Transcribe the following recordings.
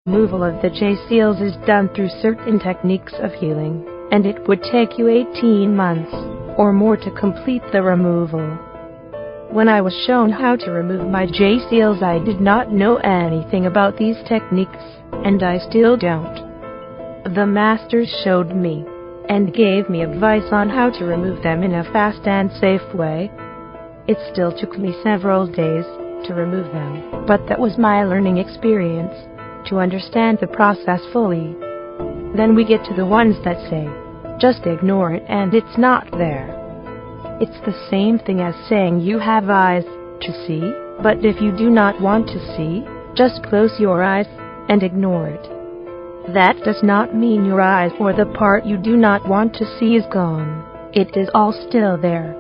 Removal of the J seals is done through certain techniques of healing, and it would take you 18 months or more to complete the removal. When I was shown how to remove my J seals, I did not know anything about these techniques, and I still don't. The masters showed me and gave me advice on how to remove them in a fast and safe way. It still took me several days to remove them, but that was my learning experience to understand the process fully. Then we get to the ones that say, just ignore it and it's not there. It's the same thing as saying you have eyes to see, but if you do not want to see, just close your eyes and ignore it. That does not mean your eyes or the part you do not want to see is gone. It is all still there.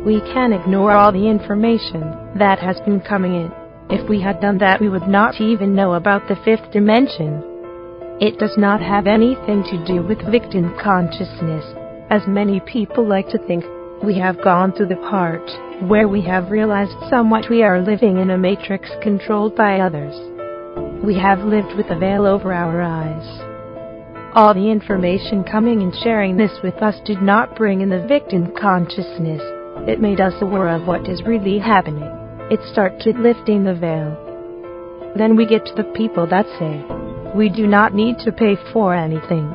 We can ignore all the information that has been coming in. If we had done that, we would not even know about the fifth dimension. It does not have anything to do with victim consciousness, as many people like to think. We have gone through the part where we have realized somewhat we are living in a matrix controlled by others. We have lived with a veil over our eyes. All the information coming and sharing this with us did not bring in the victim consciousness. It made us aware of what is really happening. It started lifting the veil. Then we get to the people that say, we do not need to pay for anything.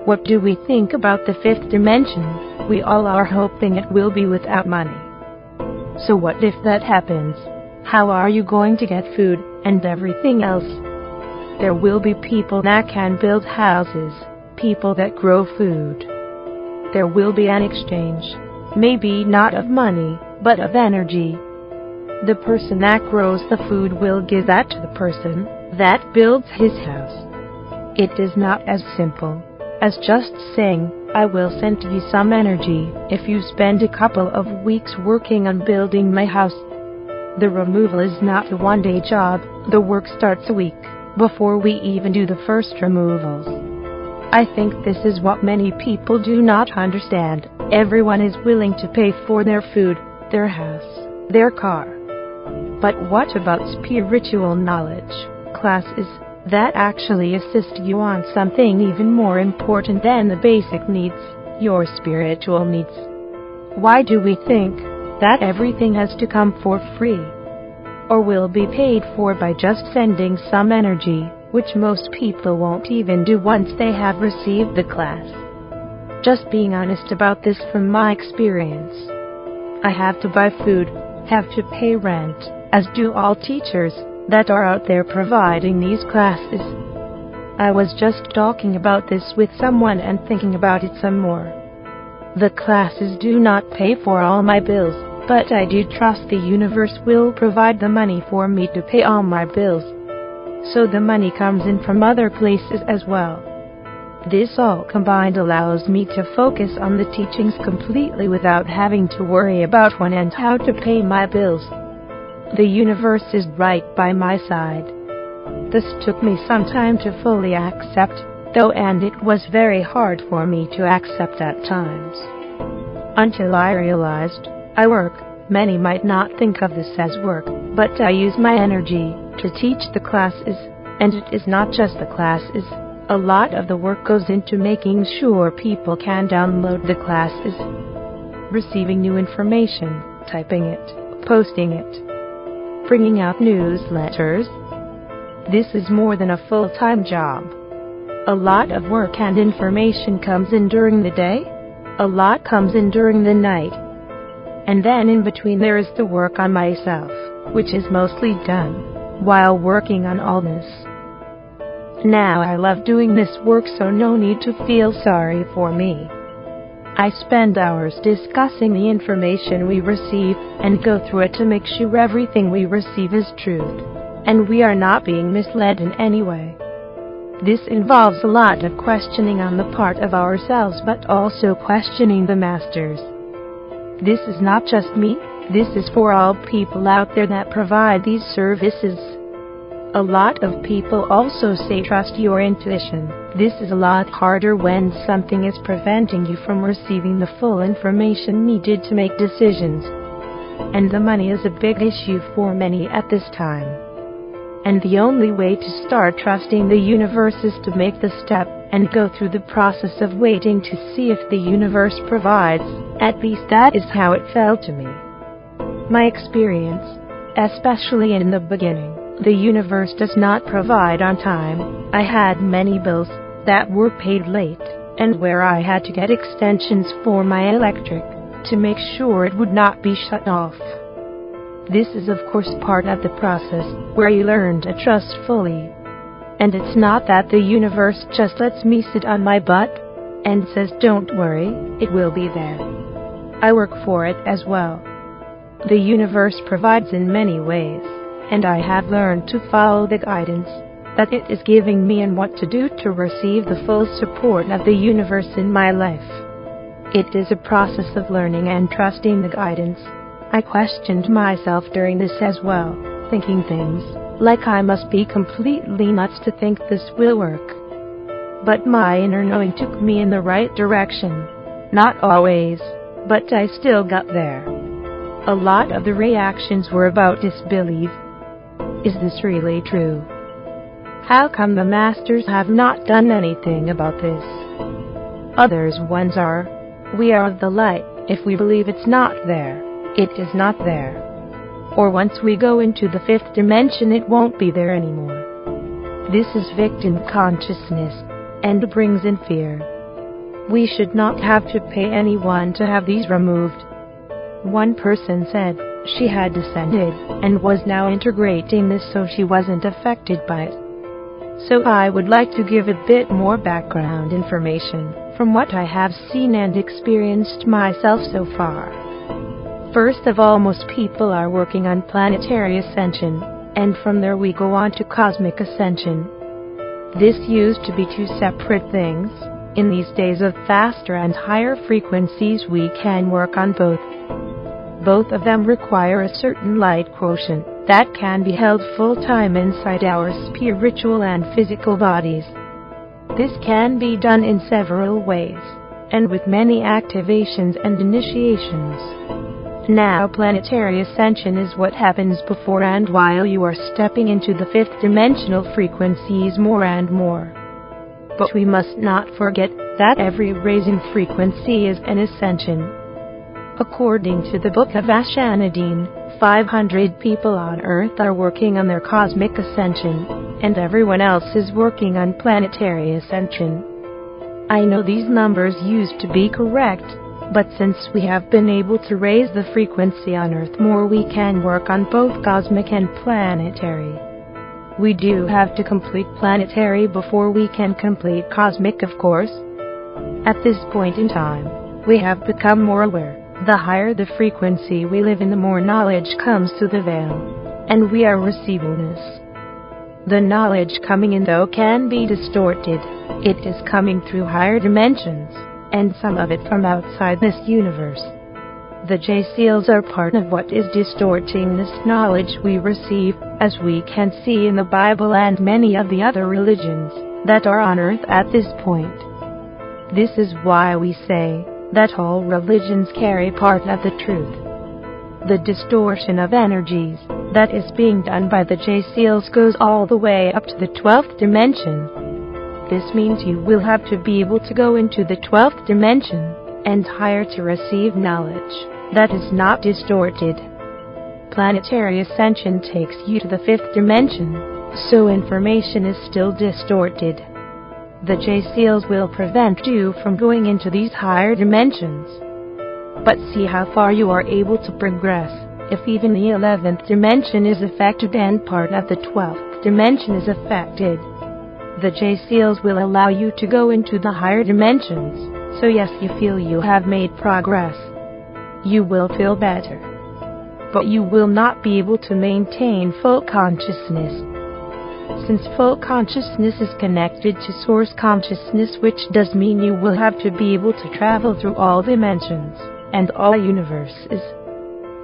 What do we think about the fifth dimension? We all are hoping it will be without money. So what if that happens? How are you going to get food and everything else? There will be people that can build houses, people that grow food. There will be an exchange, maybe not of money, but of energy. The person that grows the food will give that to the person that builds his house. It is not as simple as just saying, I will send you some energy if you spend a couple of weeks working on building my house. The removal is not a one-day job. The work starts a week before we even do the first removals. I think this is what many people do not understand. Everyone is willing to pay for their food, their house, their car. But what about spiritual knowledge classes that actually assist you on something even more important than the basic needs, your spiritual needs? Why do we think that everything has to come for free, or will be paid for by just sending some energy, which most people won't even do once they have received the class? Just being honest about this from my experience. I have to buy food, have to pay rent, as do all teachers that are out there providing these classes. I was just talking about this with someone and thinking about it some more. The classes do not pay for all my bills, but I do trust the universe will provide the money for me to pay all my bills. So the money comes in from other places as well. This all combined allows me to focus on the teachings completely without having to worry about when and how to pay my bills. The universe is right by my side. This took me some time to fully accept, though, and it was very hard for me to accept at times. Until I realized, I work. Many might not think of this as work, but I use my energy to teach the classes, and it is not just the classes. A lot of the work goes into making sure people can download the classes, receiving new information, typing it, posting it, bringing out newsletters. This is more than a full-time job. A lot of work and information comes in during the day. A lot comes in during the night. And then in between there is the work on myself, which is mostly done while working on all this. Now I love doing this work, so no need to feel sorry for me. I spend hours discussing the information we receive and go through it to make sure everything we receive is truth, and we are not being misled in any way. This involves a lot of questioning on the part of ourselves, but also questioning the masters. This is not just me, this is for all people out there that provide these services. A lot of people also say trust your intuition. This is a lot harder when something is preventing you from receiving the full information needed to make decisions. And the money is a big issue for many at this time. and the only way to start trusting the universe is to make the step and go through the process of waiting to see if the universe provides. At least that is how it felt to me. My experience, especially in the beginning, the universe does not provide on time. I had many bills that were paid late, and where I had to get extensions for my electric to make sure it would not be shut off. This is of course part of the process where you learn to trust fully. And it's not that the universe just lets me sit on my butt and says don't worry, it will be there. I work for it as well. The universe provides in many ways, and I have learned to follow the guidance that it is giving me and what to do to receive the full support of the universe in my life. It is a process of learning and trusting the guidance. I questioned myself during this as well, thinking things like I must be completely nuts to think this will work. But my inner knowing took me in the right direction. Not always, but I still got there. A lot of the reactions were about disbelief. Is this really true? How come the masters have not done anything about this? Others ones are. We are of the light. If we believe it's not there, it is not there. Or once we go into the fifth dimension, it won't be there anymore. This is victim consciousness, and brings in fear. We should not have to pay anyone to have these removed. One person said she had descended and was now integrating this so she wasn't affected by it. So I would like to give a bit more background information from what I have seen and experienced myself so far. First of all, most people are working on planetary ascension, and from there we go on to cosmic ascension. This used to be two separate things. In these days of faster and higher frequencies, we can work on both. Both of them require a certain light quotient that can be held full-time inside our spiritual and physical bodies. This can be done in several ways, and with many activations and initiations. Now, planetary ascension is what happens before and while you are stepping into the fifth dimensional frequencies more and more. But we must not forget that every raising frequency is an ascension. According to the Book of Ashanadine, 500 people on Earth are working on their cosmic ascension, and everyone else is working on planetary ascension. I know these numbers used to be correct, but since we have been able to raise the frequency on Earth more, we can work on both cosmic and planetary. We do have to complete planetary before we can complete cosmic, of course. At this point in time, we have become more aware. The higher the frequency we live in, the more knowledge comes to the veil, and we are receiving this. The knowledge coming in, though, can be distorted. It is coming through higher dimensions, and some of it from outside this universe. The J-seals are part of what is distorting this knowledge we receive, as we can see in the Bible and many of the other religions that are on Earth at this point. This is why we say that all religions carry part of the truth. The distortion of energies that is being done by the J-seals goes all the way up to the 12th dimension. This means you will have to be able to go into the 12th dimension and higher to receive knowledge that is not distorted. Planetary ascension takes you to the 5th dimension, so information is still distorted. The J-seals will prevent you from going into these higher dimensions. But see how far you are able to progress. If even the 11th dimension is affected and part of the 12th dimension is affected, the J-seals will allow you to go into the higher dimensions. So yes, you feel you have made progress. You will feel better. But you will not be able to maintain full consciousness. Since full consciousness is connected to source consciousness, which does mean you will have to be able to travel through all dimensions and all universes.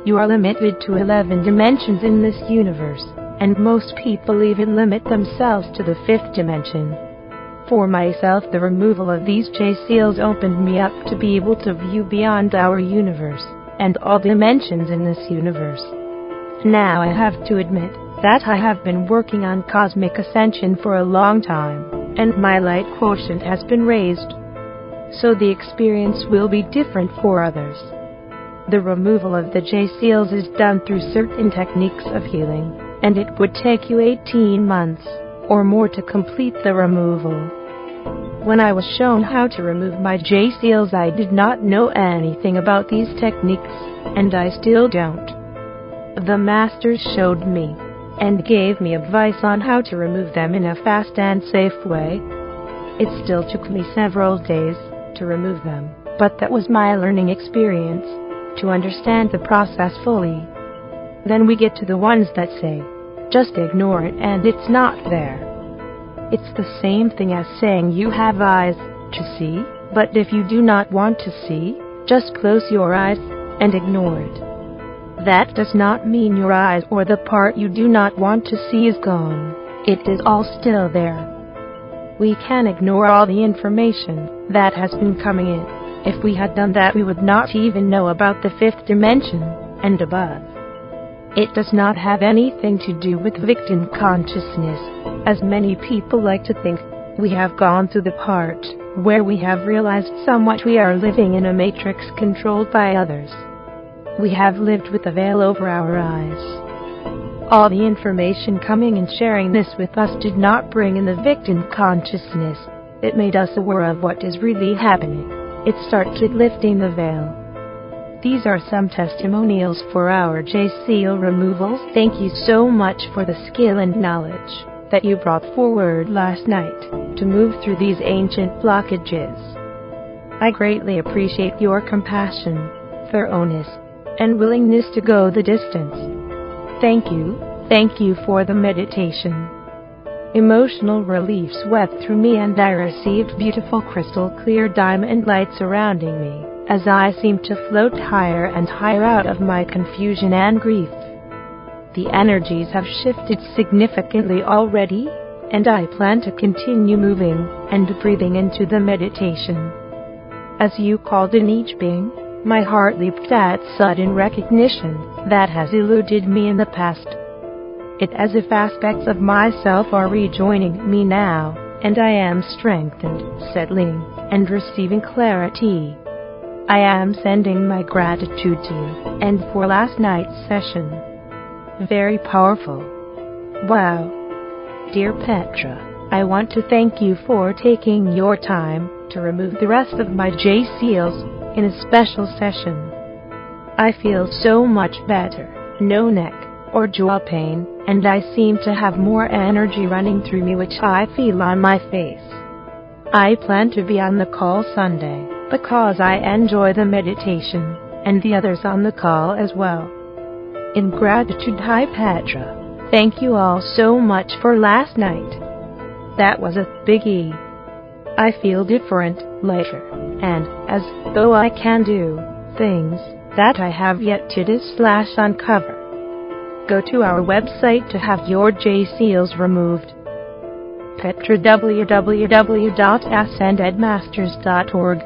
You are limited to 11 dimensions in this universe, and most people even limit themselves to the 5th dimension. For myself, the removal of these J-seals opened me up to be able to view beyond our universe and all dimensions in this universe. Now I have to admit that I have been working on cosmic ascension for a long time, and my light quotient has been raised. So the experience will be different for others. The removal of the J seals is done through certain techniques of healing, and it would take you 18 months or more to complete the removal. When I was shown how to remove my J seals, I did not know anything about these techniques, and I still don't. The masters showed me and gave me advice on how to remove them in a fast and safe way. It still took me several days to remove them, but that was my learning experience, to understand the process fully. Then we get to the ones that say, just ignore it and it's not there. It's the same thing as saying you have eyes to see, but if you do not want to see, just close your eyes and ignore it. That does not mean your eyes or the part you do not want to see is gone. It is all still there. We can ignore all the information that has been coming in. If we had done that, we would not even know about the fifth dimension and above. It does not have anything to do with victim consciousness, as many people like to think. We have gone through the part where we have realized somewhat we are living in a matrix controlled by others. We have lived with a veil over our eyes. All the information coming and sharing this with us did not bring in the victim consciousness. It made us aware of what is really happening. It started lifting the veil. These are some testimonials for our J seal removals. Thank you so much for the skill and knowledge that you brought forward last night to move through these ancient blockages. I greatly appreciate your compassion, thoroughness, and willingness to go the distance. Thank you for the meditation. Emotional relief swept through me and I received beautiful crystal clear diamond light surrounding me as I seemed to float higher and higher out of my confusion and grief. The energies have shifted significantly already, and I plan to continue moving and breathing into the meditation. As you called in each being, my heart leaped at sudden recognition that has eluded me in the past. It as if aspects of myself are rejoining me now, and I am strengthened, settling, and receiving clarity. I am sending my gratitude to you, and for last night's session. Very powerful. Wow. Dear Petra, I want to thank you for taking your time to remove the rest of my J seals in a special session. I feel so much better, no neck or jaw pain, and I seem to have more energy running through me, which I feel on my face. I plan to be on the call Sunday, because I enjoy the meditation, and the others on the call as well. In gratitude, hi Petra. Thank you all so much for last night. That was a biggie. I feel different, lighter, and as though I can do things that I have yet to do/uncover. Go to our website to have your J seals removed. Petra, www.ascendedmasters.org